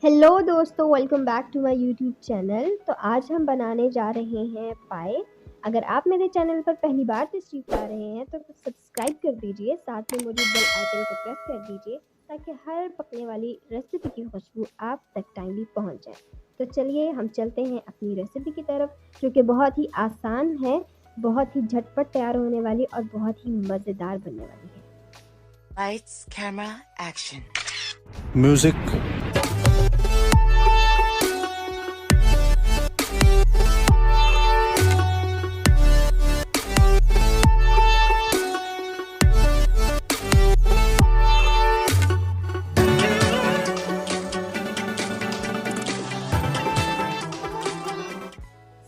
Hello दोस्तों, welcome back to my YouTube channel. तो आज हम बनाने जा रहे हैं पाए। अगर आप मेरे चैनल पर पहली बार तशरीफ़ ला रहे हैं तो सब्सक्राइब कर दीजिए, साथ में मौजूद बेल आइकन को प्रेस कर दीजिए ताकि हर पकने वाली रेसिपी की खुशबू आप तक टाइमली पहुंच जाए। तो चलिए हम चलते हैं अपनी रेसिपी की तरफ, जो कि बहुत ही आसान है, बहुत ही झटपट तैयार होने वाली और बहुत ही मज़ेदार बनने वाली है। Lights, camera, action. Music.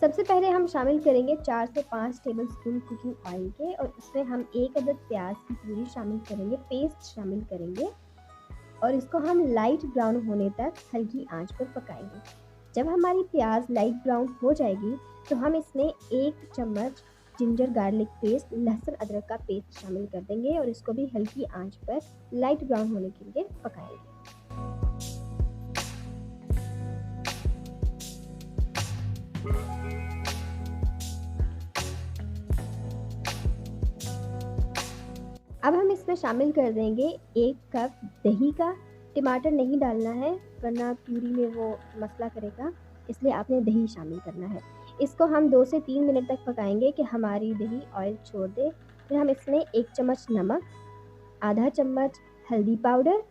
सबसे पहले हम शामिल करेंगे 4 से 5 टेबलस्पून कुकिंग ऑयल के, और इसमें हम 1 अदद प्याज की प्यूरी शामिल करेंगे, पेस्ट शामिल करेंगे, और इसको हम लाइट ब्राउन होने तक हल्की आंच पर पकाएंगे। जब हमारी प्याज लाइट ब्राउन हो जाएगी तो हम इसमें 1 चम्मच जिंजर गार्लिक पेस्ट, लहसुन अदरक का पेस्ट शामिल कर देंगे और इसको भी हल्की आंच पर लाइट ब्राउन होने के लिए पकाएंगे। अब हम इसमें शामिल कर देंगे 1 कप दही का। टमाटर नहीं डालना है वरना प्यूरी में वो मसला करेगा, इसलिए आपने दही शामिल करना है। इसको हम 2 से 3 मिनट तक पकाएंगे कि हमारी दही ऑयल छोड़ दे। फिर हम इसमें 1 चम्मच नमक, आधा चम्मच हल्दी पाउडर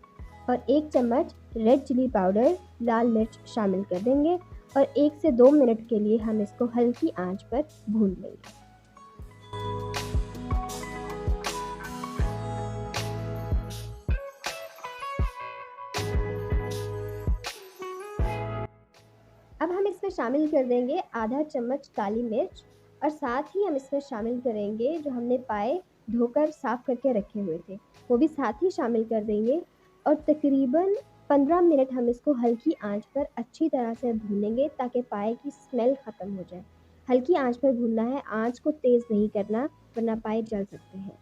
और 1 चम्मच रेड चिली पाउडर, लाल मिर्च शामिल कर देंगे और 1 से 2 मिनट के लिए हम इसको हल्की आंच पर भून लेंगे। अब हम इसमें शामिल कर देंगे आधा चम्मच काली मिर्च, और साथ ही हम इसमें शामिल करेंगे जो हमने पाए धोकर साफ़ करके रखे हुए थे, वो भी साथ ही शामिल कर देंगे और तकरीबन 15 मिनट हम इसको हल्की आंच पर अच्छी तरह से भूनेंगे ताकि पाए की स्मेल ख़त्म हो जाए। हल्की आंच पर भूनना है, आंच को तेज़ नहीं करना वरना पाए जल सकते हैं।